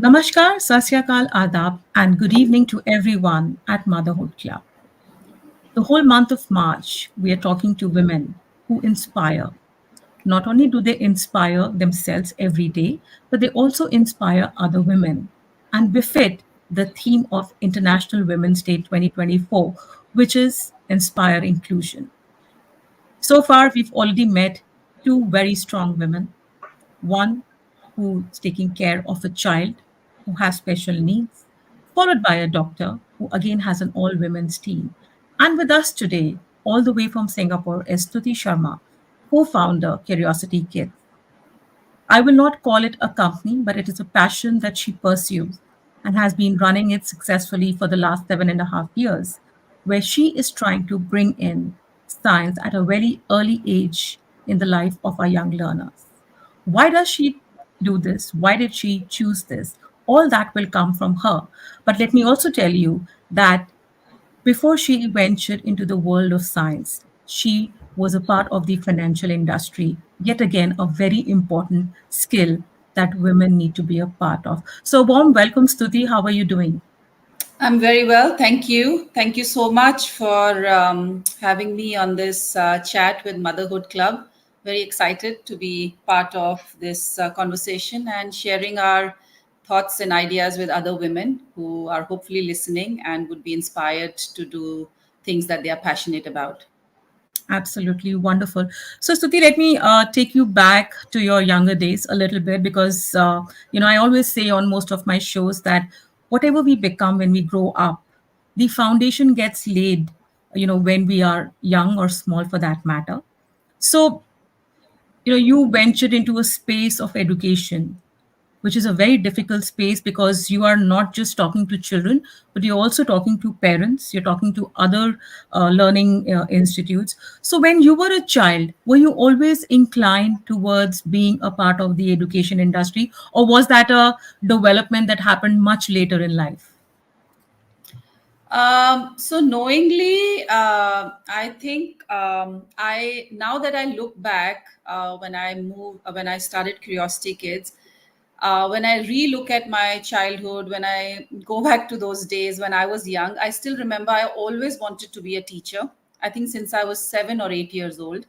Namaskar, Sasyakal, Adab, and good evening to everyone at Motherhood Club. The whole month of March, we are talking to women who inspire. Not only do they inspire themselves every day, but they also inspire other women and befit the theme of International Women's Day 2024, which is Inspire Inclusion. So far, we've already met two very strong women, one who's taking care of a child who has special needs, followed by a doctor who again has an all women's team. And with us today, all the way from Singapore, is Stuti Sharma, co founder Curiosity Kids. I will not call it a company, but it is a passion that she pursues and has been running it successfully for the last 7.5 years, where she is trying to bring in science at a very early age in the life of our young learners. Why does she do this? Why did she choose this? All that will come from her. But let me also tell you that before she ventured into the world of science, she was a part of the financial industry. Yet again, a very important skill that women need to be a part of. So, warm welcome, Stuti. How are you doing? I'm very well, thank you. Thank you so much for having me on this chat with Motherhood Club. Very excited to be part of this conversation and sharing our thoughts and ideas with other women who are hopefully listening and would be inspired to do things that they are passionate about. Absolutely wonderful. So, Stuti, let me take you back to your younger days a little bit because, I always say on most of my shows that whatever we become when we grow up, the foundation gets laid, when we are young or small for that matter. So, you ventured into a space of education, which is a very difficult space because you are not just talking to children, but you're also talking to parents, you're talking to other learning institutes. So, when you were a child, were you always inclined towards being a part of the education industry, or was that a development that happened much later in life? So knowingly, I think I now that I look back when I started Curiosity Kids, when I re-look at my childhood, when I go back to those days when I was young, I still remember I always wanted to be a teacher. I think since I was 7 or 8 years old.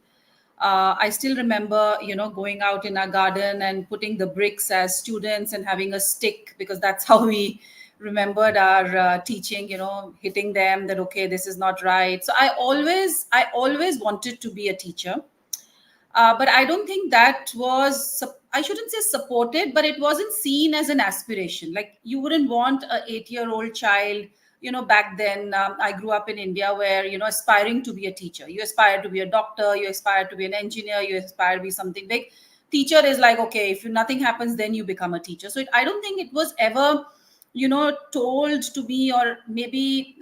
I still remember, going out in our garden and putting the bricks as students and having a stick because that's how we remembered our teaching. Hitting them that okay, this is not right. So I always wanted to be a teacher, but I don't think that was, I shouldn't say supported, but it wasn't seen as an aspiration. Like you wouldn't want a 8-year-old child, back then. I grew up in India where, aspiring to be a teacher. You aspire to be a doctor, you aspire to be an engineer, you aspire to be something big. Teacher is like, okay, if nothing happens, then you become a teacher. So I don't think it was ever, told to me or maybe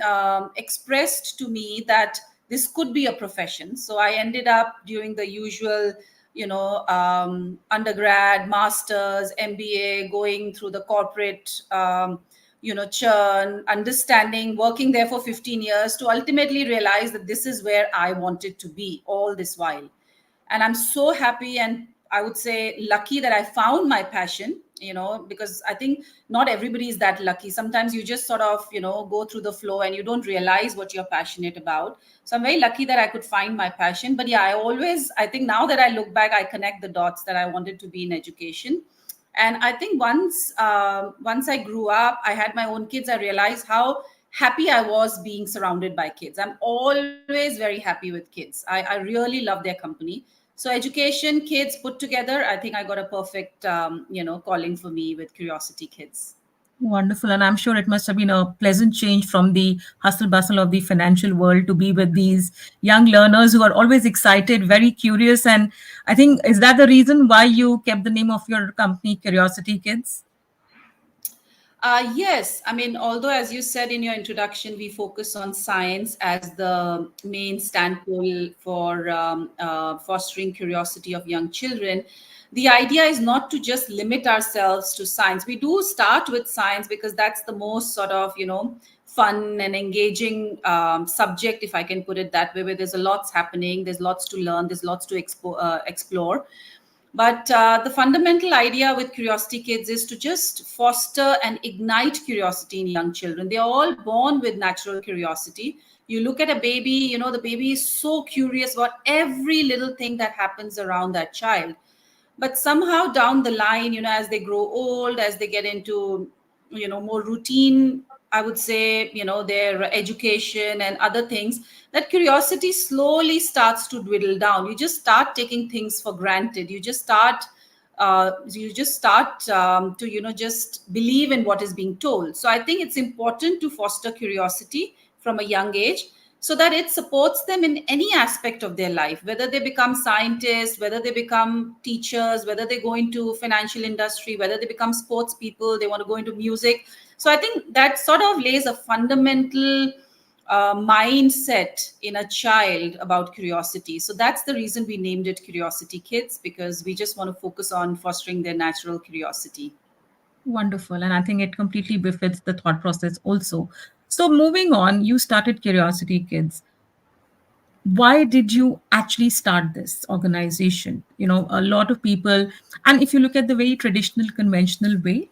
expressed to me that this could be a profession. So I ended up doing the usual, undergrad, masters, MBA, going through the corporate, churn, understanding, working there for 15 years to ultimately realize that this is where I wanted to be all this while. And I'm so happy and I would say lucky that I found my passion, because I think not everybody is that lucky. Sometimes you just sort of, go through the flow and you don't realize what you're passionate about. So I'm very lucky that I could find my passion. But yeah, I think now that I look back, I connect the dots that I wanted to be in education. And I think once I grew up, I had my own kids, I realized how happy I was being surrounded by kids. I'm always very happy with kids. I really love their company. So education, kids put together, I think I got a perfect, calling for me with Curiosity Kids. Wonderful. And I'm sure it must have been a pleasant change from the hustle bustle of the financial world to be with these young learners who are always excited, very curious. And I think, is that the reason why you kept the name of your company, Curiosity Kids? Yes, I mean, although as you said in your introduction, we focus on science as the main standpole for fostering curiosity of young children, the idea is not to just limit ourselves to science. We do start with science because that's the most sort of, fun and engaging subject, if I can put it that way, where there's a lots happening, there's lots to learn, there's lots to explore. But the fundamental idea with Curiosity Kids is to just foster and ignite curiosity in young children. They are all born with natural curiosity. You look at a baby, the baby is so curious about every little thing that happens around that child. But somehow down the line, as they grow old, as they get into more routine, I would say, their education and other things, that curiosity slowly starts to dwindle down. You just start taking things for granted. You just start to just believe in what is being told. So I think it's important to foster curiosity from a young age, so that it supports them in any aspect of their life, whether they become scientists, whether they become teachers, whether they go into financial industry, whether they become sports people, they want to go into music. So I think that sort of lays a fundamental mindset in a child about curiosity. So that's the reason we named it Curiosity Kids, because we just want to focus on fostering their natural curiosity. Wonderful. And I think it completely befits the thought process also. So, moving on, you started Curiosity Kids. Why did you actually start this organization? A lot of people, and if you look at the very traditional, conventional way,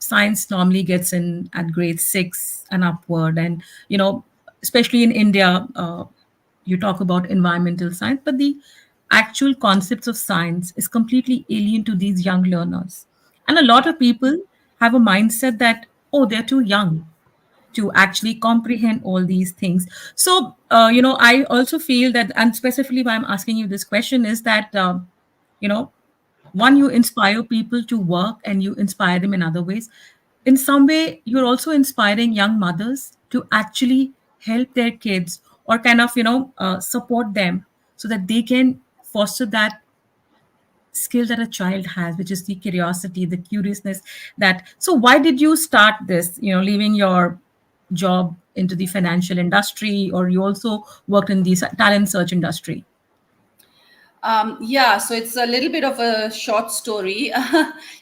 science normally gets in at grade 6 and upward. And, especially in India, you talk about environmental science, but the actual concepts of science is completely alien to these young learners. And a lot Yeah. of people have a mindset that, oh, they're too young to actually comprehend all these things. So, I also feel that, and specifically why I'm asking you this question is that, you know, one, you inspire people to work and you inspire them in other ways. In some way, you're also inspiring young mothers to actually help their kids or kind of, support them so that they can foster that skill that a child has, which is the curiosity, the curiousness. That so why did you start this, leaving your job into the financial industry, or you also worked in the talent search industry? Yeah, so it's a little bit of a short story.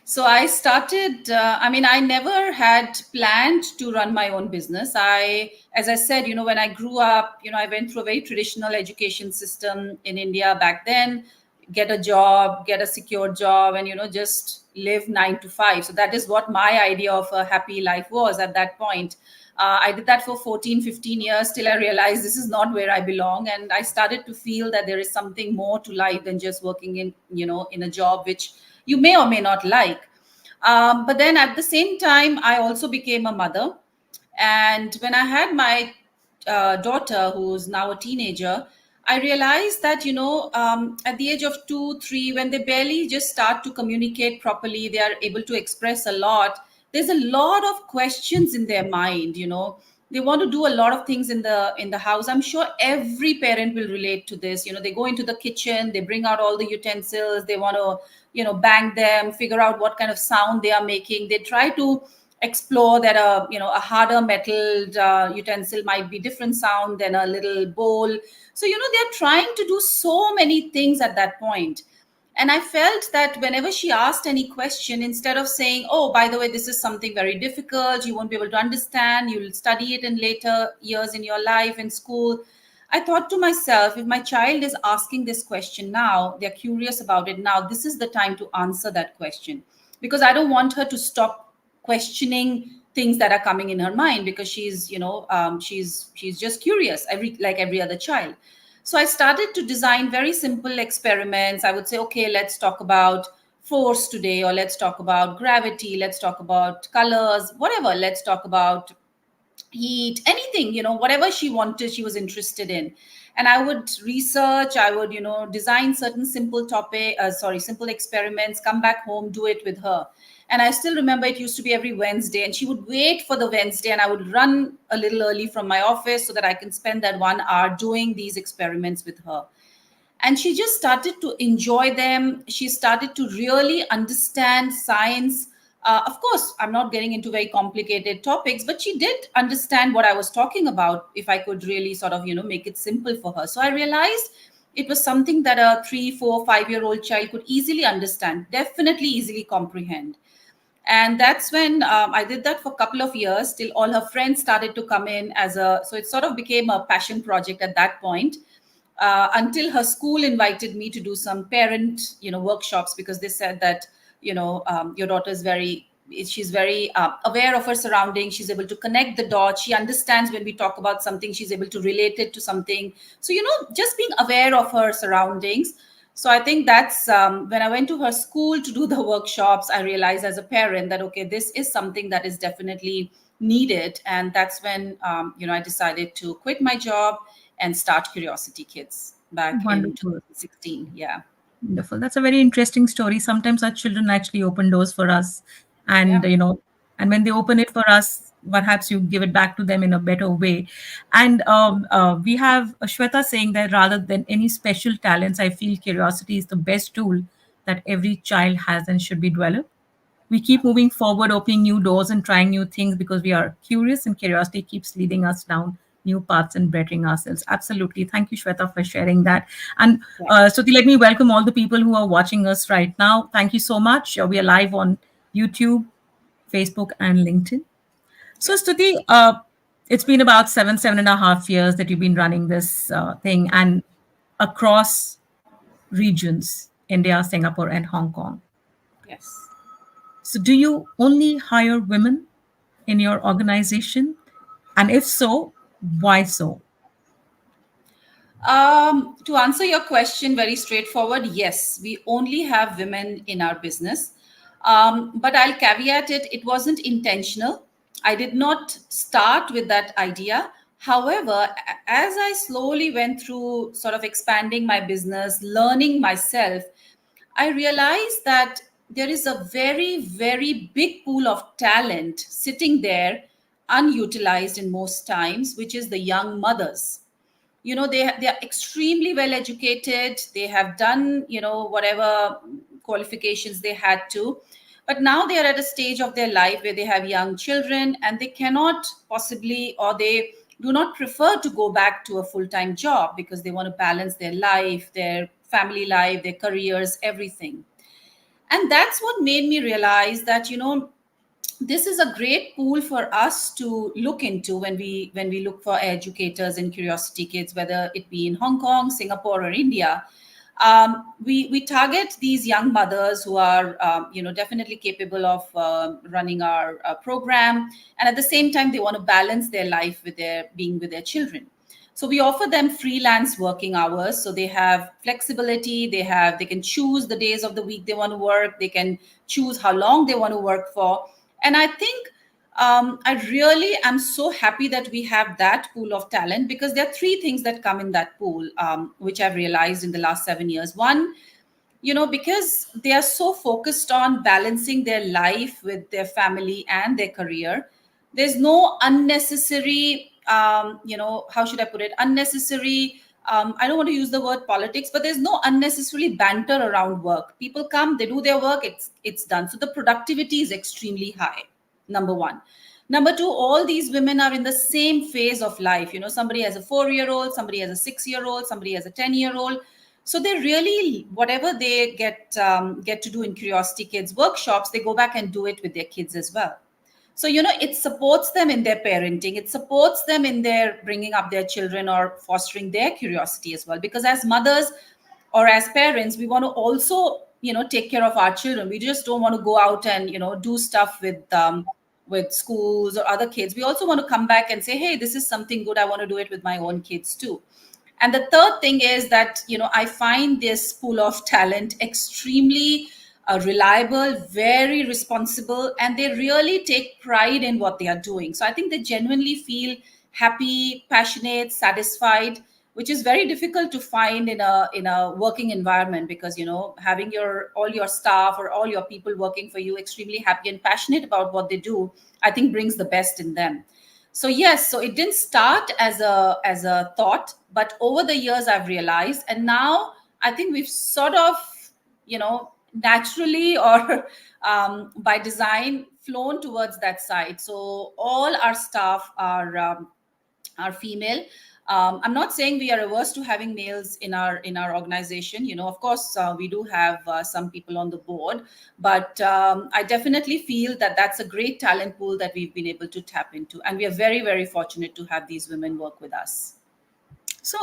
So I started, I never had planned to run my own business. As I said, when I grew up, I went through a very traditional education system in India back then, get a job, get a secure job, and, just live 9 to 5. So that is what my idea of a happy life was at that point. I did that for 14, 15 years till I realized this is not where I belong. And I started to feel that there is something more to life than just working in a job which you may or may not like. But then at the same time, I also became a mother. And when I had my daughter, who's now a teenager, I realized that, at the age of 2, 3, when they barely just start to communicate properly, they are able to express a lot. There's a lot of questions in their mind. They want to do a lot of things in the house. I'm sure every parent will relate to this. They go into the kitchen, they bring out all the utensils, they want to bang them, figure out what kind of sound they are making. They try to explore that a harder metal utensil might be different sound than a little bowl. So they're trying to do so many things at that point. And I felt that whenever she asked any question, instead of saying, oh, by the way, this is something very difficult, you won't be able to understand, you'll study it in later years in your life in school, I thought to myself, if my child is asking this question now, they're curious about it now, this is the time to answer that question. Because I don't want her to stop questioning things that are coming in her mind, because she's just curious, every other child. So I started to design very simple experiments. I would say, okay, let's talk about force today, or let's talk about gravity, let's talk about colors, whatever, let's talk about heat, anything, whatever she wanted, she was interested in. And I would research, I would design certain simple experiments, come back home, do it with her. And I still remember it used to be every Wednesday, and she would wait for the Wednesday, and I would run a little early from my office so that I can spend that 1 hour doing these experiments with her. And she just started to enjoy them. She started to really understand science. Of course, I'm not getting into very complicated topics, but she did understand what I was talking about, if I could really sort of make it simple for her. So I realized it was something that a 3, 4, 5-year-old child could easily understand, definitely easily comprehend. And that's when I did that for a couple of years, till all her friends started to come in. So it sort of became a passion project at that point. until her school invited me to do some parent, workshops, because they said that, your daughter is she's very aware of her surroundings. She's able to connect the dots. She understands when we talk about something, she's able to relate it to something. So, just being aware of her surroundings. So I think that's when I went to her school to do the workshops, I realized as a parent that, okay, this is something that is definitely needed. And that's when, I decided to quit my job and start Curiosity Kids back in Wonderful. 2016. Yeah. Wonderful. That's a very interesting story. Sometimes our children actually open doors for us, and Yeah. and when they open it for us, perhaps you give it back to them in a better way. And we have Shweta saying that rather than any special talents, I feel curiosity is the best tool that every child has and should be developed. We keep moving forward, opening new doors and trying new things because we are curious, and curiosity keeps leading us down new paths and bettering ourselves. Absolutely. Thank you, Shweta, for sharing that. And Yeah. Stuti, let me welcome all the people who are watching us right now. Thank you so much. We are live on YouTube, Facebook, and LinkedIn. So, Yeah. Stuti, it's been about 7.5 years that you've been running this thing, and across regions, India, Singapore, and Hong Kong. Yes. So, do you only hire women in your organization? And if so, why so? To answer your question very straightforward, yes, we only have women in our business. But I'll caveat it, it wasn't intentional. I did not start with that idea. However, as I slowly went through sort of expanding my business, learning myself, I realized that there is a very, very big pool of talent sitting there, unutilized in most times, which is the young mothers. They are extremely well educated. They have done, whatever qualifications they had to, but now they are at a stage of their life where they have young children, and they cannot possibly, or they do not prefer to go back to a full-time job because they want to balance their life, their family life, their careers, everything. And that's what made me realize that, this is a great pool for us to look into when we look for educators in Curiosity Kids, whether it be in Hong Kong, Singapore, or India. We target these young mothers who are definitely capable of running our program, and at the same time they want to balance their life with their being with their children. So we offer them freelance working hours, so they have flexibility. They can choose the days of the week they want to work. They can choose how long they want to work for. And I think I really am so happy that we have that pool of talent, because there are three things that come in that pool, which I've realized in the last 7 years. One, because they are so focused on balancing their life with their family and their career, there's no unnecessary, how should I put it, unnecessary. I don't want to use the word politics, but there's no unnecessarily banter around work. People come, they do their work, it's done. So the productivity is extremely high. Number one. Number two, all these women are in the same phase of life. Somebody has a 4-year-old, somebody has a 6-year-old, somebody has a 10-year-old. So they really, whatever they get to do in Curiosity Kids workshops, they go back and do it with their kids as well. So it supports them in their parenting. It supports them in their bringing up their children or fostering their curiosity as well. Because as mothers or as parents, we want to also take care of our children. We just don't want to go out and do stuff with schools or other kids. We also want to come back and say, hey, this is something good. I want to do it with my own kids too. And the third thing is that, I find this pool of talent extremely reliable, very responsible, and they really take pride in what they are doing. So I think they genuinely feel happy, passionate, satisfied, which is very difficult to find in a working environment, because having all your staff or all your people working for you extremely happy and passionate about what they do, I think brings the best in them. So yes, so it didn't start as a thought, but over the years I've realized, and now I think we've sort of, naturally or by design, flown towards that side. So all our staff are female. I'm not saying we are averse to having males in our organization. Of course, we do have some people on the board, but I definitely feel that that's a great talent pool that we've been able to tap into, and we are very, very fortunate to have these women work with us. So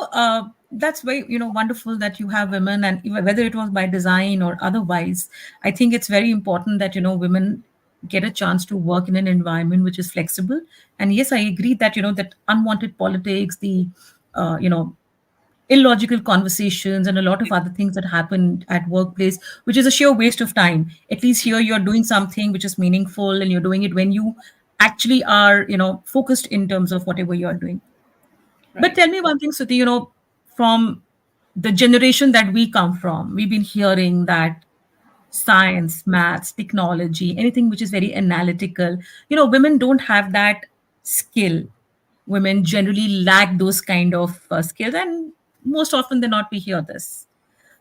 that's very, wonderful that you have women, and whether it was by design or otherwise, I think it's very important that women get a chance to work in an environment which is flexible. And yes, I agree that that unwanted politics, the illogical conversations, and a lot of other things that happen at workplace, which is a sheer waste of time. At least here you're doing something which is meaningful, and you're doing it when you actually are focused in terms of whatever you're doing. But Right. tell me one thing, Suti, from the generation that we come from, we've been hearing that science, maths, technology, anything which is very analytical, women don't have that skill. Women generally lack those kind of skills, and most often than not, we hear this.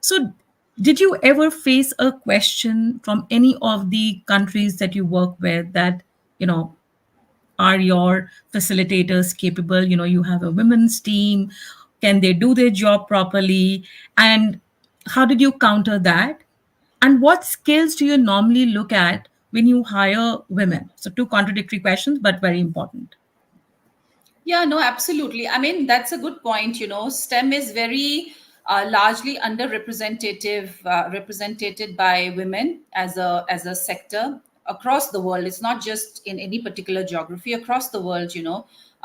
So, did you ever face a question from any of the countries that you work with that, you know, are your facilitators capable? You have a women's team. Can they do their job properly? And how did you counter that? And what skills do you normally look at when you hire women? So, two contradictory questions, but very important. Yeah, no, absolutely. I mean, that's a good point. STEM is very largely represented by women as a sector across the world. It's not just in any particular geography across the world.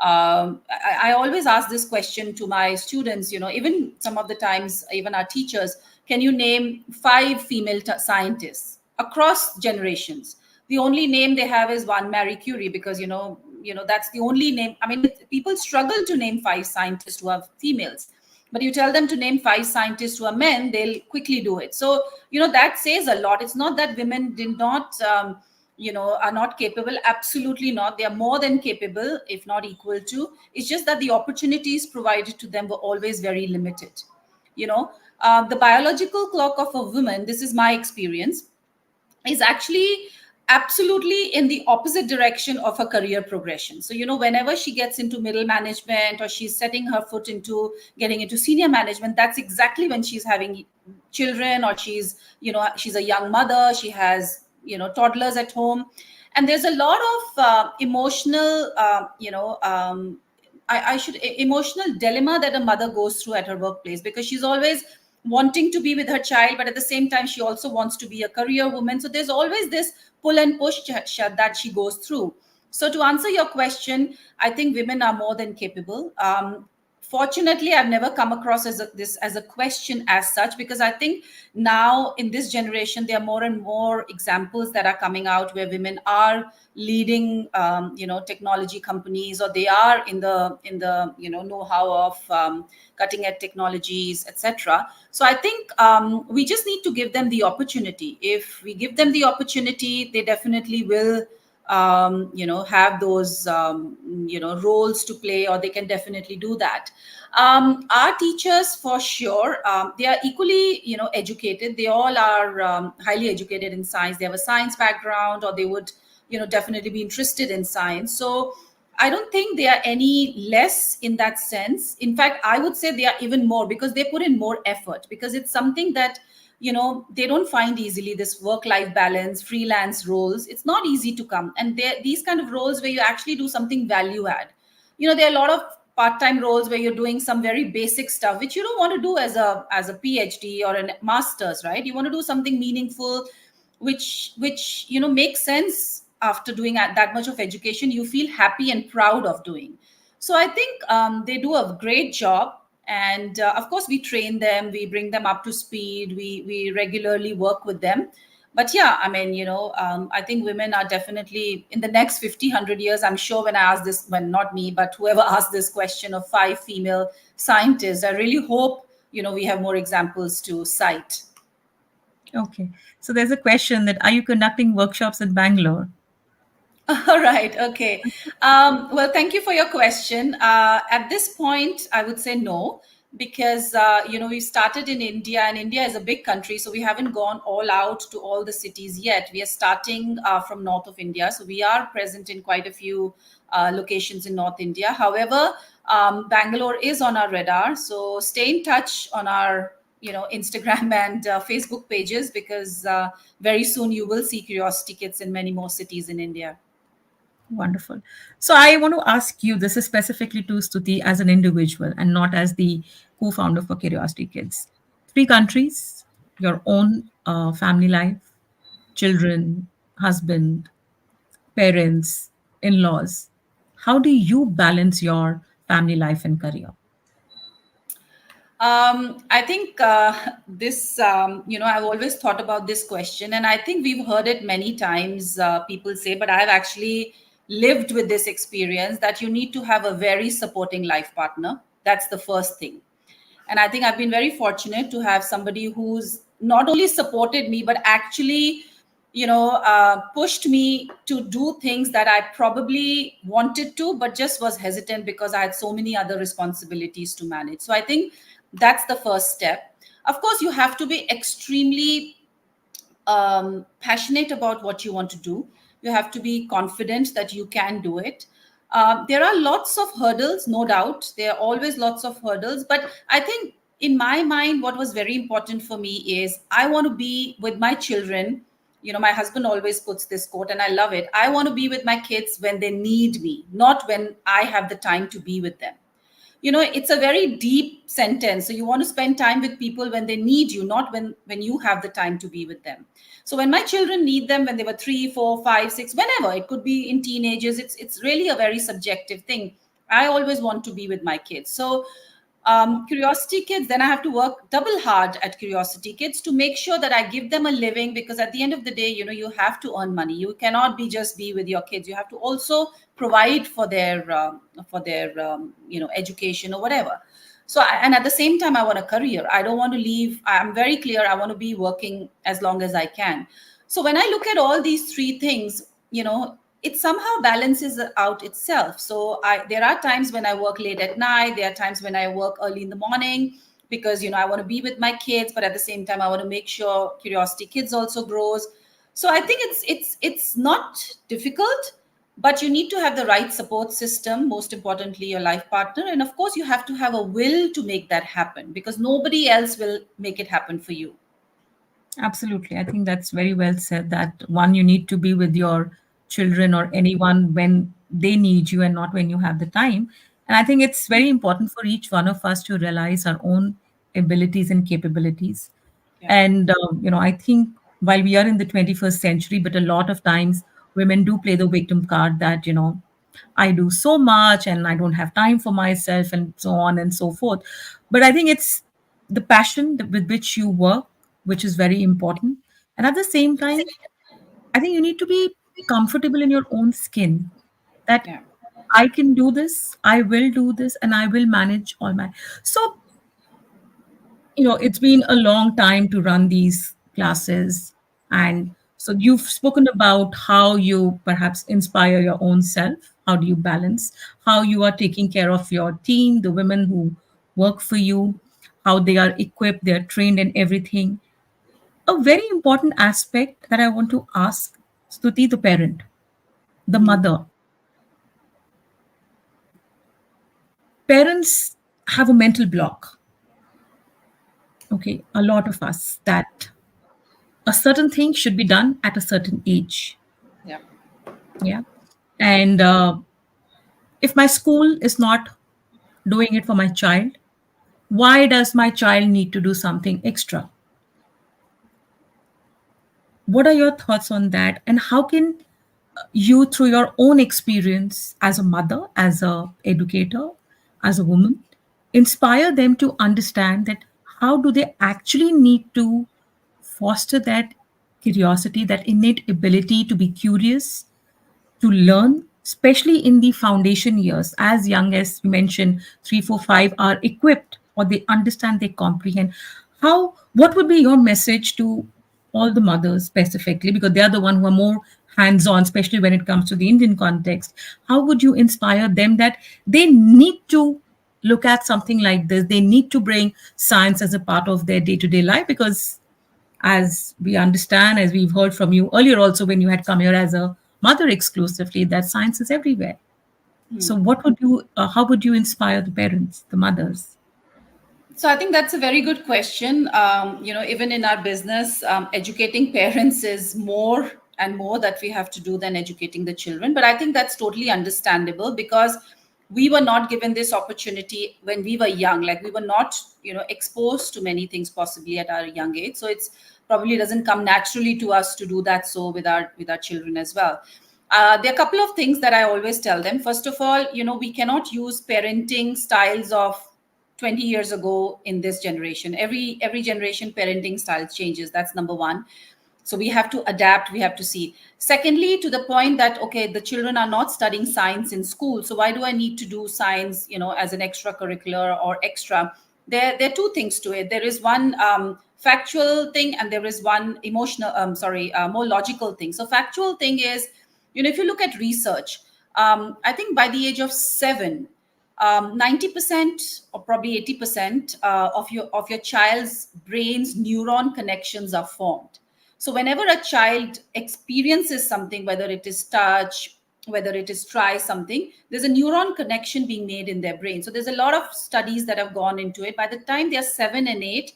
I always ask this question to my students. Even some of the times, even our teachers, can you name five female scientists across generations? The only name they have is one, Marie Curie, because that's the only name. I mean, people struggle to name five scientists who are females, but you tell them to name five scientists who are men, they'll quickly do it. So that says a lot. It's not that women did not are not capable. Absolutely not. They are more than capable, if not equal to. It's just that the opportunities provided to them were always very limited. The biological clock of a woman, this is my experience, is actually absolutely in the opposite direction of her career progression. So, whenever she gets into middle management, or she's setting her foot into getting into senior management, that's exactly when she's having children, or she's a young mother, she has, toddlers at home. And there's a lot of emotional, I should emotional dilemma that a mother goes through at her workplace, because she's always wanting to be with her child, but at the same time she also wants to be a career woman. So there's always this pull and push that she goes through. So to answer your question, I think women are more than capable. Fortunately, I've never come across this as a question as such, because I think now in this generation there are more and more examples that are coming out where women are leading technology companies, or they are in the know-how of cutting edge technologies, etc. So I think we just need to give them the opportunity. If we give them the opportunity, they definitely will have those roles to play, or they can definitely do that. Our teachers, for sure, they are equally educated. They all are highly educated in science. They have a science background, or they would definitely be interested in science. So I don't think they are any less in that sense. In fact, I would say they are even more, because they put in more effort, because it's something that they don't find easily. This work life balance, freelance roles, it's not easy to come. And these kind of roles where you actually do something value add. There are a lot of part-time roles where you're doing some very basic stuff which you don't want to do as a PhD or a master's, right? You want to do something meaningful, which makes sense. After doing that much of education, you feel happy and proud of doing. So I think they do a great job. And of course we train them, we bring them up to speed, we regularly work with them. But yeah, I mean, I think women are definitely in the next 50 100 years, I'm sure, when I ask this, when not me but whoever asked this question of five female scientists, I really hope we have more examples to cite. Okay. So, there's a question that, are you conducting workshops in Bangalore? All right. Okay. Well, thank you for your question. At this point, I would say no, because we started in India, and India is a big country, so we haven't gone all out to all the cities yet. We are starting from north of India, so we are present in quite a few locations in North India. However, Bangalore is on our radar, so stay in touch on our Instagram and Facebook pages, because very soon you will see Curiosity Kids in many more cities in India. Wonderful. So I want to ask you, this is specifically to Stuti as an individual and not as the co-founder for Curiosity Kids. Three countries, your own family life, children, husband, parents, in-laws. How do you balance your family life and career? I think this, I've always thought about this question, and I think we've heard it many times. People say, but I've actually lived with this experience that you need to have a very supporting life partner. That's the first thing. And I think I've been very fortunate to have somebody who's not only supported me, but actually, pushed me to do things that I probably wanted to, but just was hesitant because I had so many other responsibilities to manage. So I think that's the first step. Of course, you have to be extremely passionate about what you want to do. You have to be confident that you can do it. There are lots of hurdles, no doubt. There are always lots of hurdles. But I think in my mind, what was very important for me is I want to be with my children. My husband always puts this quote, and I love it. I want to be with my kids when they need me, not when I have the time to be with them. It's a very deep sentence. So you want to spend time with people when they need you, not when you have the time to be with them. So when my children need them, when they were 3, 4, 5, 6, whenever, it could be in teenagers, it's really a very subjective thing. I always want to be with my kids. So Curiosity Kids, then I have to work double hard at Curiosity Kids to make sure that I give them a living, because at the end of the day, you have to earn money. You cannot be with your kids. You have to also provide for their education or whatever. So and at the same time, I want a career. I don't want to leave. I'm very clear. I want to be working as long as I can. So when I look at all these three things, it somehow balances out itself. So there are times when I work late at night. There are times when I work early in the morning, because I want to be with my kids, but at the same time I want to make sure Curiosity Kids also grows. So I think it's not difficult, but you need to have the right support system, most importantly your life partner, and of course you have to have a will to make that happen, because nobody else will make it happen for you. Absolutely. I think that's very well said that one, you need to be with your children or anyone when they need you and not when you have the time. And I think it's very important for each one of us to realize our own abilities and capabilities. Yeah. And, I think while we are in the 21st century, but a lot of times women do play the victim card that, I do so much and I don't have time for myself and so on and so forth. But I think it's the passion with which you work, which is very important. And at the same time, I think you need to be comfortable in your own skin that Yeah. I can do this, I will do this, and I will manage all my. So, it's been a long time to run these classes. And so you've spoken about how you perhaps inspire your own self. How do you balance? How you are taking care of your team, the women who work for you, how they are equipped, they're trained and everything. A very important aspect that I want to ask Stuti, the parent, the Hmm. mother. Parents have a mental block, okay, a lot of us, that a certain thing should be done at a certain age. Yeah. Yeah. And if my school is not doing it for my child, why does my child need to do something extra? What are your thoughts on that? And how can you, through your own experience as a mother, as a educator, as a woman, inspire them to understand that how do they actually need to foster that curiosity, that innate ability to be curious, to learn, especially in the foundation years, as young as you mentioned, 3, 4, 5, are equipped or they understand, they comprehend. What would be your message to all the mothers specifically, because they are the one who are more hands-on, especially when it comes to the Indian context? How would you inspire them that they need to look at something like this? They need to bring science as a part of their day-to-day life, because as we understand, as we've heard from you earlier also when you had come here as a mother exclusively, that science is everywhere. So how would you inspire the parents, the mothers? So I think that's a very good question. Even in our business, educating parents is more and more that we have to do than educating the children. But I think that's totally understandable, because we were not given this opportunity when we were young. Like, we were not, exposed to many things possibly at our young age. So it's probably doesn't come naturally to us to do that, so with our children as well. There are a couple of things that I always tell them. First of all, we cannot use parenting styles of 20 years ago in this generation. Every generation parenting style changes. That's number one. So we have to adapt, we have to see. Secondly, to the point that, okay, the children are not studying science in school, so why do I need to do science, as an extracurricular or extra? There are two things to it. There is one factual thing, and there is one emotional, more logical thing. So factual thing is, if you look at research, I think by the age of 7, 90% or probably 80% of your child's brain's neuron connections are formed. So whenever a child experiences something, whether it is touch, whether it is try something, there's a neuron connection being made in their brain. So there's a lot of studies that have gone into it. By the time they're 7 and 8,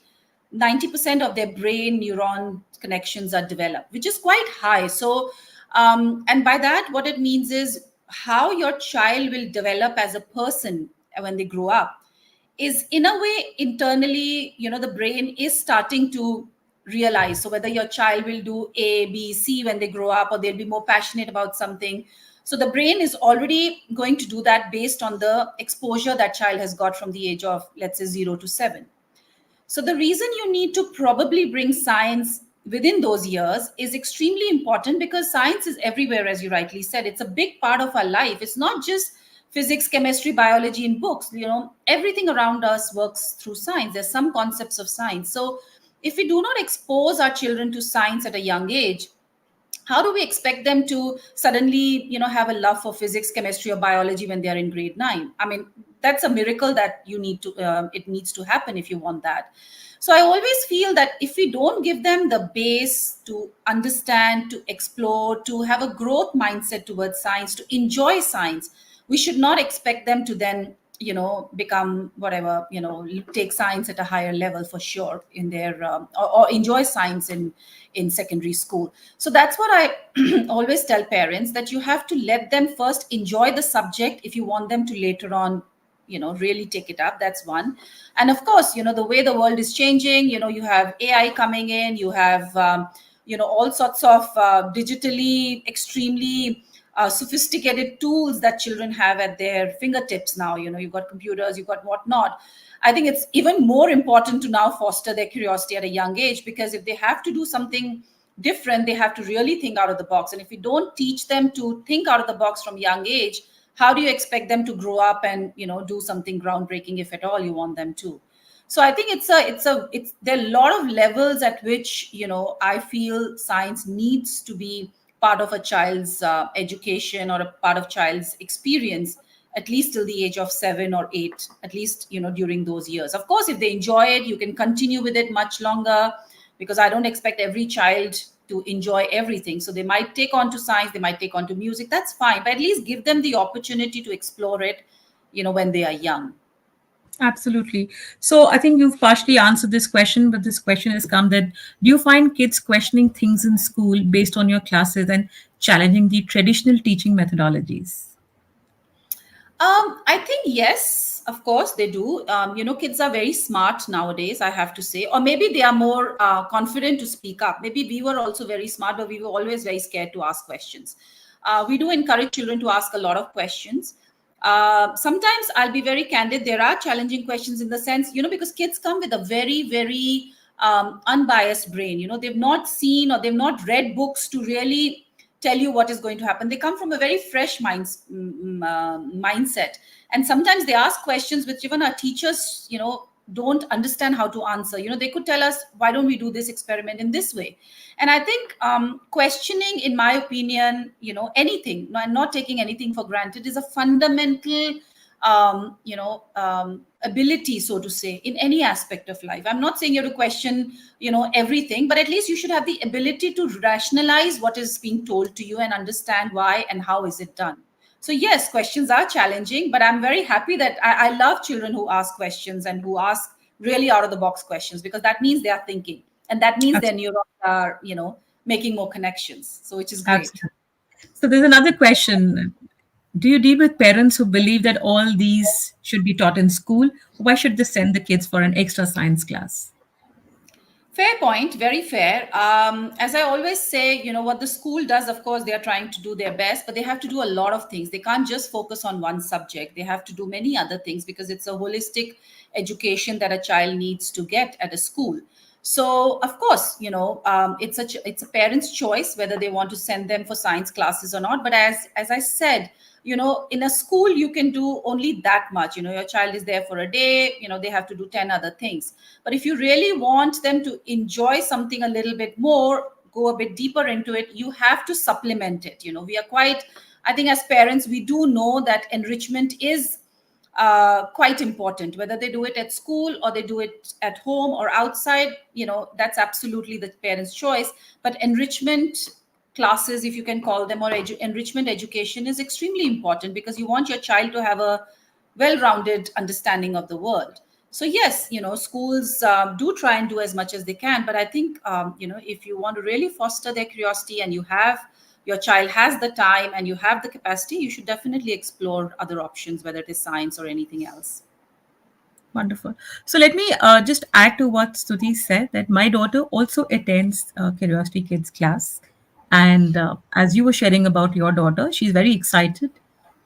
90% of their brain neuron connections are developed, which is quite high. So, and by that, what it means is how your child will develop as a person when they grow up is, in a way, internally, the brain is starting to realize. So whether your child will do A, B, C when they grow up, or they'll be more passionate about something. So the brain is already going to do that based on the exposure that child has got from the age of, let's say, 0 to 7. So the reason you need to probably bring science within those years is extremely important, because science is everywhere, as you rightly said. It's a big part of our life. It's not just physics, chemistry, biology in books. Everything around us works through science. There's some concepts of science. So if we do not expose our children to science at a young age, how do we expect them to suddenly have a love for physics, chemistry, or biology when they're in grade 9? I mean, that's a miracle that it needs to happen if you want that. So I always feel that if we don't give them the base to understand, to explore, to have a growth mindset towards science, to enjoy science, we should not expect them to then become whatever, take science at a higher level for sure in their or enjoy science in secondary school. So that's what I always tell parents, that you have to let them first enjoy the subject if you want them to later on really take it up. That's one. And of course, the way the world is changing, you have AI coming in, you have all sorts of digitally extremely sophisticated tools that children have at their fingertips now. You've got computers, you've got whatnot. I think it's even more important to now foster their curiosity at a young age, because if they have to do something different, they have to really think out of the box. And if you don't teach them to think out of the box from young age, how do you expect them to grow up and do something groundbreaking, if at all you want them to? So I think it's there are a lot of levels at which I feel science needs to be part of a child's education, or a part of child's experience, at least till the age of 7 or 8, at least during those years. Of course, if they enjoy it, you can continue with it much longer, because I don't expect every child to enjoy everything. So they might take on to science, they might take on to music. That's fine, but at least give them the opportunity to explore it when they are young. Absolutely. So I think you've partially answered this question, but this question has come that, do you find kids questioning things in school based on your classes and challenging the traditional teaching methodologies? I think yes, of course they do. Kids are very smart nowadays, I have to say, or maybe they are more confident to speak up. Maybe we were also very smart, but we were always very scared to ask questions. We do encourage children to ask a lot of questions. Sometimes I'll be very candid. There are challenging questions, in the sense, because kids come with a very, very unbiased brain. They've not seen or they've not read books to really tell you what is going to happen. They come from a very fresh mindset. And sometimes they ask questions which even our teachers, don't understand how to answer. They could tell us, why don't we do this experiment in this way? And I think questioning, in my opinion, anything, not taking anything for granted, is a fundamental ability, so to say, in any aspect of life. I'm not saying you have to question everything, but at least you should have the ability to rationalize what is being told to you and understand why and how is it done. So yes, questions are challenging, but I'm very happy that I love children who ask questions and who ask really out of the box questions, because that means they are thinking, and that means their neurons are making more connections. So, which is great. Absolutely. So there's another question. Do you deal with parents who believe that all these should be taught in school? Why should they send the kids for an extra science class? Fair point, very fair. As I always say, what the school does, of course, they are trying to do their best, but they have to do a lot of things. They can't just focus on one subject. They have to do many other things because it's a holistic education that a child needs to get at a school. So, of course, it's a parent's choice whether they want to send them for science classes or not. But as I said, in a school you can do only that much. Your child is there for a day. They have to do 10 other things, but if you really want them to enjoy something a little bit more, go a bit deeper into it, you have to supplement it. We are quite, I think, as parents, we do know that enrichment is quite important, whether they do it at school or they do it at home or outside. That's absolutely the parent's choice. But enrichment classes, if you can call them, or enrichment education is extremely important because you want your child to have a well-rounded understanding of the world. So yes, schools do try and do as much as they can, but I think if you want to really foster their curiosity and your child has the time and you have the capacity, you should definitely explore other options, whether it is science or anything else. Wonderful. So let me just add to what Stuti said that my daughter also attends Curiosity Kids class. And as you were sharing about your daughter, she's very excited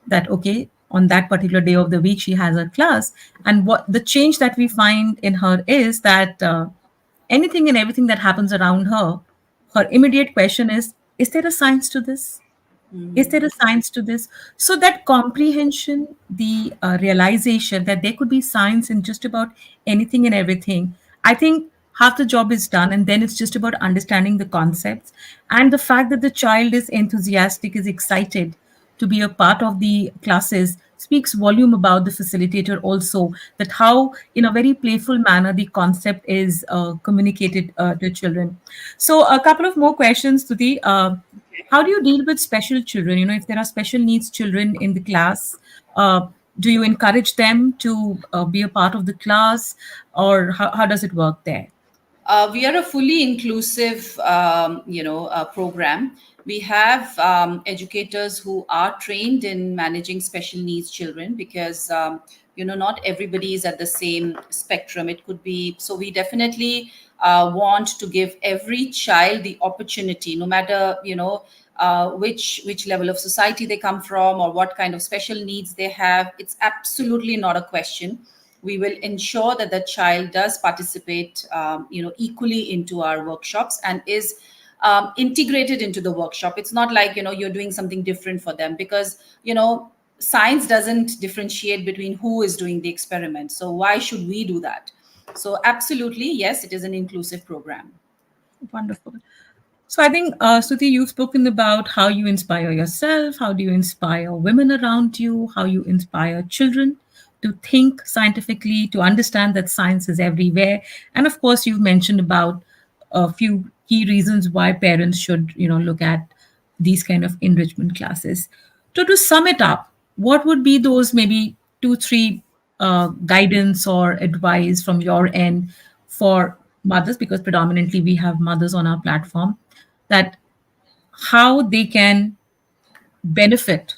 that, okay, on that particular day of the week, she has a class. And what the change that we find in her is that anything and everything that happens around her, her immediate question is there a science to this? Is there a science to this? So that comprehension, the realization that there could be science in just about anything and everything, I think half the job is done, and then it's just about understanding the concepts. And the fact that the child is enthusiastic, is excited to be a part of the classes speaks volume about the facilitator also, that how in a very playful manner the concept is communicated to children. So a couple of more questions to the how do you deal with special children? If there are special needs children in the class, do you encourage them to be a part of the class, or how does it work there? We are a fully inclusive, program. We have educators who are trained in managing special needs children because, not everybody is at the same spectrum. It could be, so we definitely want to give every child the opportunity, no matter, which level of society they come from or what kind of special needs they have. It's absolutely not a question. We will ensure that the child does participate equally into our workshops and is integrated into the workshop. It's not like you're doing something different for them, because science doesn't differentiate between who is doing the experiment, so why should we do that? So absolutely, yes, it is an inclusive program. Wonderful. So I think, Suti, you've spoken about how you inspire yourself, how do you inspire women around you, how you inspire children to think scientifically, to understand that science is everywhere. And of course, you've mentioned about a few key reasons why parents should, look at these kind of enrichment classes. To sum it up, what would be those maybe two, three guidance or advice from your end for mothers, because predominantly we have mothers on our platform, that how they can benefit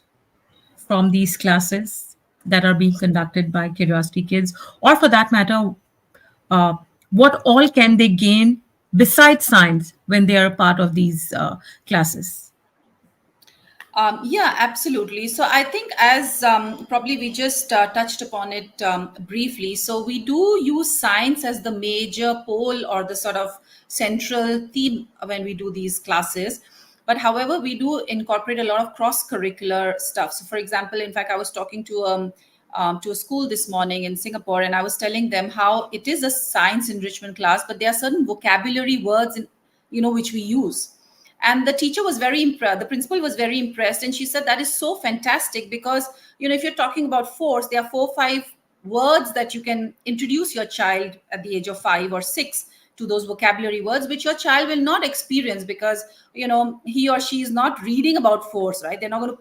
from these classes that are being conducted by Curiosity Kids, or for that matter, uh, what all can they gain besides science when they are a part of these classes? Yeah, absolutely. So I think, as probably we just touched upon it briefly, so we do use science as the major pole or the sort of central theme when we do these classes. But however, we do incorporate a lot of cross-curricular stuff. So, for example, in fact, I was talking to a school this morning in Singapore, and I was telling them how it is a science enrichment class, but there are certain vocabulary words in, which we use. And the teacher was very impressed, the principal was very impressed, and she said that is so fantastic because if you're talking about force, there are 4 5 words that you can introduce your child at the age of 5 or 6 to those vocabulary words, which your child will not experience, because he or she is not reading about force, right? They're not going to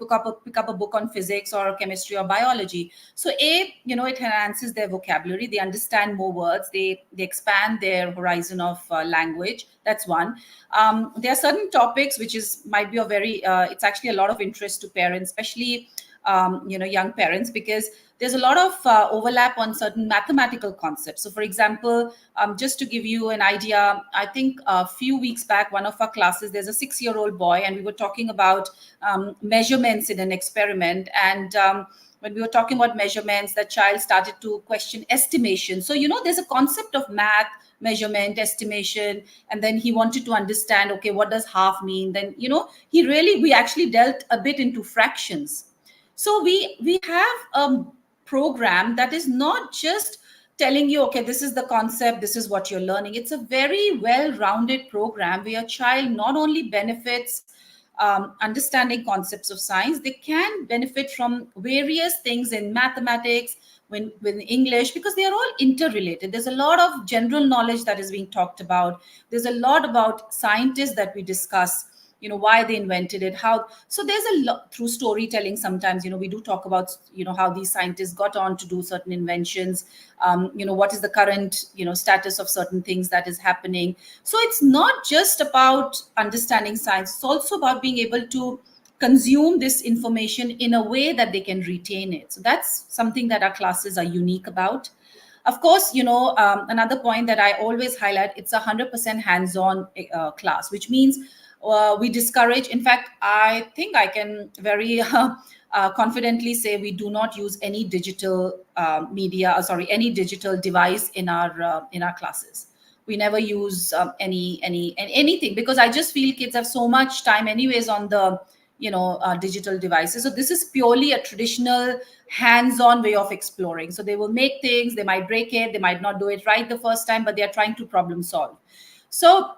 pick up a book on physics or chemistry or biology. So it enhances their vocabulary. They understand more words. They expand their horizon of language. That's one. There are certain topics which is might be a very it's actually a lot of interest to parents, especially young parents, because there's a lot of overlap on certain mathematical concepts. So for example, just to give you an idea, I think a few weeks back, one of our classes, there's a 6-year-old boy, and we were talking about measurements in an experiment. And when we were talking about measurements, the child started to question estimation. So there's a concept of math, measurement, estimation, and then he wanted to understand, okay, what does half mean? Then we actually dealt a bit into fractions. So we have a program that is not just telling you, okay, this is the concept, this is what you're learning. It's a very well-rounded program where your child not only benefits understanding concepts of science, they can benefit from various things in mathematics, with English, because they are all interrelated. There's a lot of general knowledge that is being talked about. There's a lot about scientists that we discuss, why they invented it, how. So there's a lot through storytelling. Sometimes we do talk about how these scientists got on to do certain inventions, what is the current status of certain things that is happening. So it's not just about understanding science, it's also about being able to consume this information in a way that they can retain it. So that's something that our classes are unique about. Of course, another point that I always highlight, it's 100% hands-on class, which means we discourage. In fact, I think I can very confidently say we do not use any digital any digital device in our classes. We never use anything, because I just feel kids have so much time anyways on the digital devices. So this is purely a traditional hands-on way of exploring. So they will make things, they might break it, they might not do it right the first time, but they are trying to problem solve. So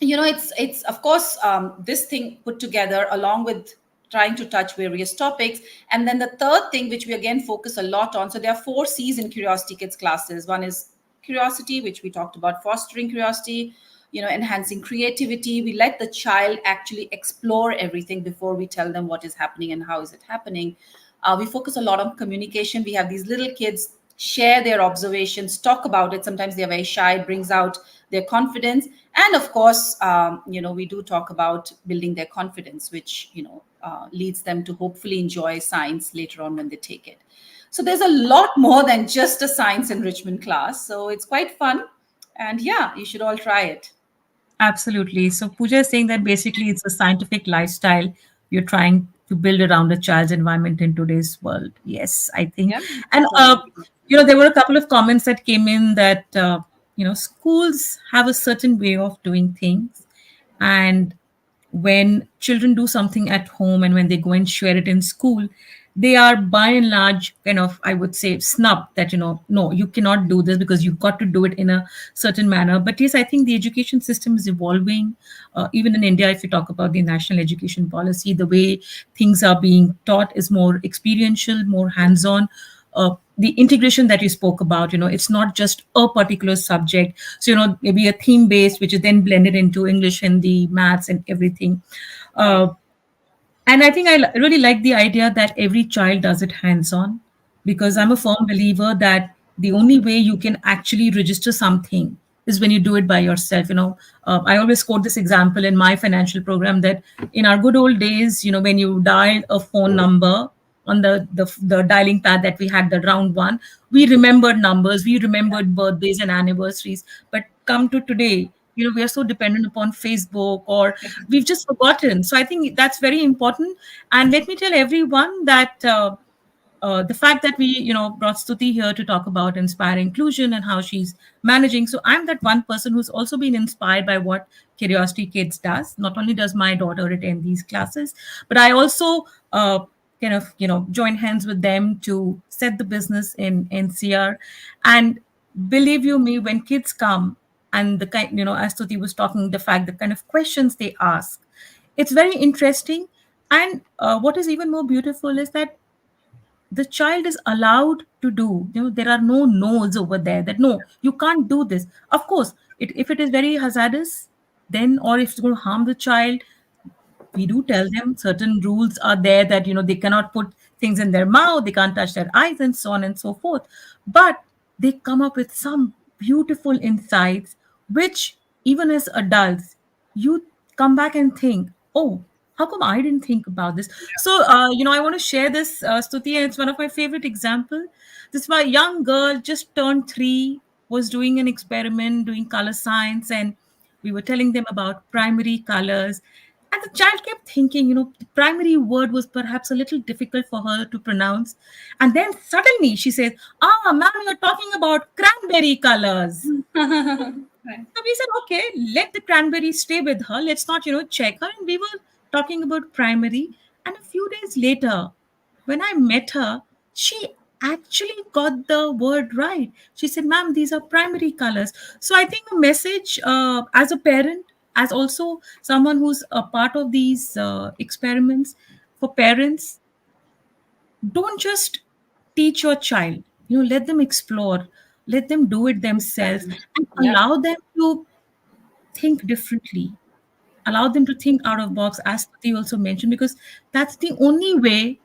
it's of course this thing put together along with trying to touch various topics. And then the third thing, which we again focus a lot on, so there are 4 C's in Curiosity Kids classes. One is curiosity, which we talked about, fostering curiosity, enhancing creativity. We let the child actually explore everything before we tell them what is happening and how is it happening. We focus a lot on communication. We have these little kids share their observations, talk about it. Sometimes they're very shy, it brings out their confidence. And of course, we do talk about building their confidence, which leads them to hopefully enjoy science later on when they take it. So there's a lot more than just a science enrichment class. So it's quite fun. And yeah, you should all try it. Absolutely. So Pooja is saying that basically it's a scientific lifestyle you're trying to build around a child's environment in today's world. Yes, I think. Yeah. And So there were a couple of comments that came in that schools have a certain way of doing things, and when children do something at home and when they go and share it in school, they are by and large kind of, I would say, snubbed that, no, you cannot do this because you've got to do it in a certain manner. But yes, I think the education system is evolving. Even in India, if you talk about the national education policy, the way things are being taught is more experiential, more hands on. The integration that you spoke about, it's not just a particular subject. So, maybe a theme based, which is then blended into English, Hindi, maths, and everything. right, Uh, and I think I really like the idea that every child does it hands on, because I'm a firm believer that the only way you can actually register something is when you do it by yourself. I always quote this example in my financial program that in our good old days, when you dial a phone number on the dialing pad that we had, the round one, we remembered numbers, we remembered birthdays and anniversaries. But come to today, we are so dependent upon Facebook, or we've just forgotten. So I think that's very important. And let me tell everyone that the fact that we, brought Stuti here to talk about inspire inclusion and how she's managing. So I'm that one person who's also been inspired by what Curiosity Kids does. Not only does my daughter attend these classes, but I also kind of, join hands with them to set the business in NCR. And believe you me, when kids come and the kind, as Stuti was talking, the fact, the kind of questions they ask, it's very interesting. And what is even more beautiful is that the child is allowed to do, there are no no's over there, that no, you can't do this. Of course, If it is very hazardous, then, or if it's going to harm the child, we do tell them certain rules are there, that they cannot put things in their mouth, they can't touch their eyes, and so on and so forth. But they come up with some beautiful insights, which even as adults, you come back and think, oh, how come I didn't think about this? So I want to share this, Stuti, and it's one of my favorite example. This my young girl just turned 3, was doing an experiment, doing color science, and we were telling them about primary colors. And the child kept thinking, the primary word was perhaps a little difficult for her to pronounce. And then suddenly she says, ah, ma'am, you're talking about cranberry colors. Right. So we said, okay, let the cranberry stay with her. Let's not, check her. And we were talking about primary. And a few days later, when I met her, she actually got the word right. She said, ma'am, these are primary colors. So I think the message, as a parent, as also someone who's a part of these experiments, for parents, don't just teach your child, let them explore, let them do it themselves, Exactly. and Yeah. allow them to think differently, allow them to think out of box, as they also mentioned, because that's the only way.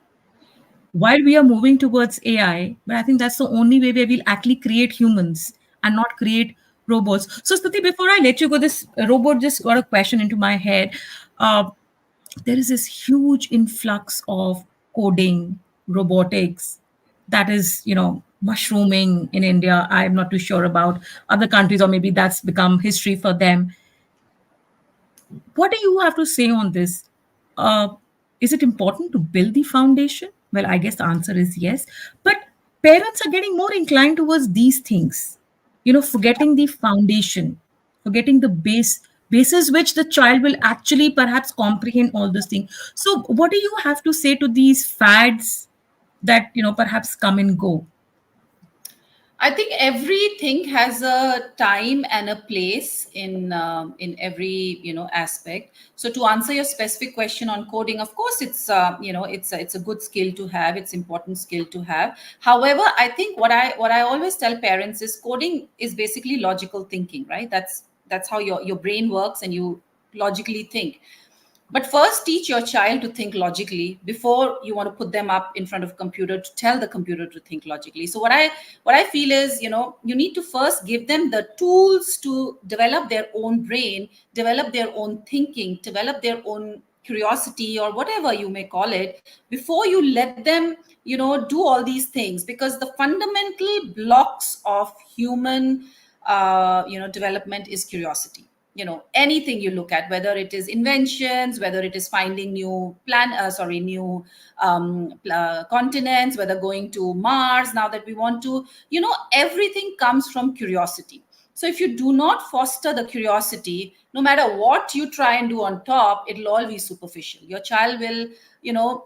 While we are moving towards AI, but I think that's the only way where we'll actually create humans and not create robots. So, Stuti, before I let you go, this robot just got a question into my head. Uh, there is this huge influx of coding, robotics, that is, mushrooming in India. I'm not too sure about other countries, or maybe that's become history for them. What do you have to say on this? Uh, is it important to build the foundation? Well, I guess the answer is yes. But parents are getting more inclined towards these things, forgetting the foundation, forgetting the basis which the child will actually perhaps comprehend all those things. So, what do you have to say to these fads that, perhaps come and go? I think everything has a time and a place in every aspect. So to answer your specific question on coding, of course, it's a good skill to have. It's important skill to have. However, I think what I always tell parents is coding is basically logical thinking, right? That's how your brain works, and you logically think. But first teach your child to think logically before you want to put them up in front of a computer to tell the computer to think logically. So what I feel is, you need to first give them the tools to develop their own brain, develop their own thinking, develop their own curiosity, or whatever you may call it, before you let them do all these things. Because the fundamental blocks of human development is curiosity. Anything you look at, whether it is inventions, whether it is finding new continents, whether going to Mars now that we want to, everything comes from curiosity. So if you do not foster the curiosity, no matter what you try and do on top, it'll all be superficial. Your child will, you know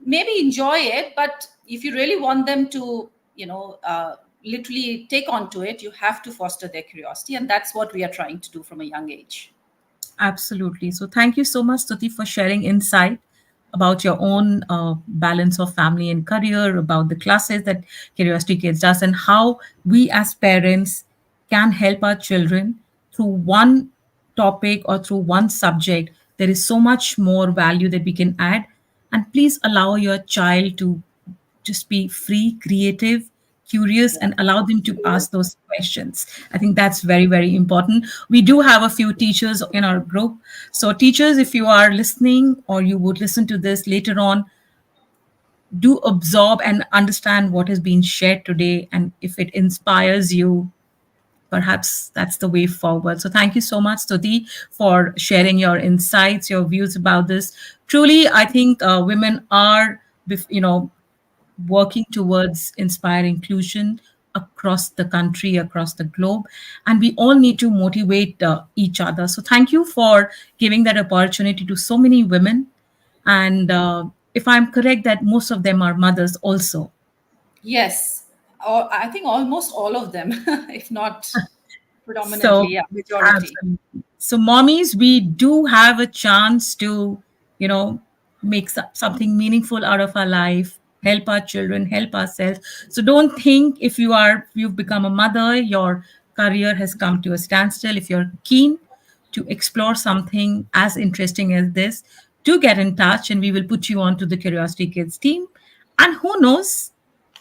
maybe enjoy it, but if you really want them to literally take onto it, you have to foster their curiosity, and that's what we are trying to do from a young age. Absolutely. So thank you so much, Stuti, for sharing insight about your own balance of family and career, about the classes that Curiosity Kids does, and how we as parents can help our children through one topic or through one subject. There is so much more value that we can add. And please allow your child to just be free, creative, curious, and allow them to ask those questions. I think that's very, very important. We do have a few teachers in our group. So, teachers, if you are listening or you would listen to this later on, do absorb and understand what has been shared today. And if it inspires you, perhaps that's the way forward. So, thank you so much, Stuti, for sharing your insights, your views about this. Truly, I think women are, working towards inspire inclusion across the country, across the globe. And we all need to motivate each other. So thank you for giving that opportunity to so many women. And if I'm correct, that most of them are mothers also. Yes, I think almost all of them, if not predominantly, So, yeah, majority. absolutely. So, mommies, we do have a chance to, you know, make something meaningful out of our life, help our children, help ourselves. So, don't think if you've become a mother, you're career has come to a standstill, if you're keen to explore something as interesting as this, do get in touch and we will put you on to the Curiosity Kids team. And who knows,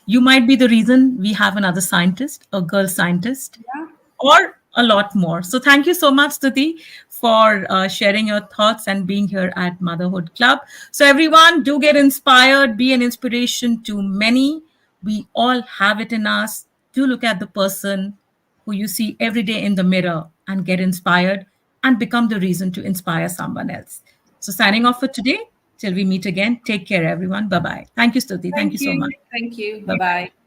you might be the reason we have another scientist, a girl scientist, Yeah. or a lot more. So thank you so much, Stuti, for sharing your thoughts and being here at Motherhood Club. So everyone, do get inspired, be an inspiration to many. We all have it in us. Do look at the person who you see every day in the mirror and get inspired and become the reason to inspire someone else. So signing off for today. Till we meet again. Take care, everyone. Bye bye. Thank you, Stuti. Thank you Thank so much. you. Thank you. Bye Bye bye. bye.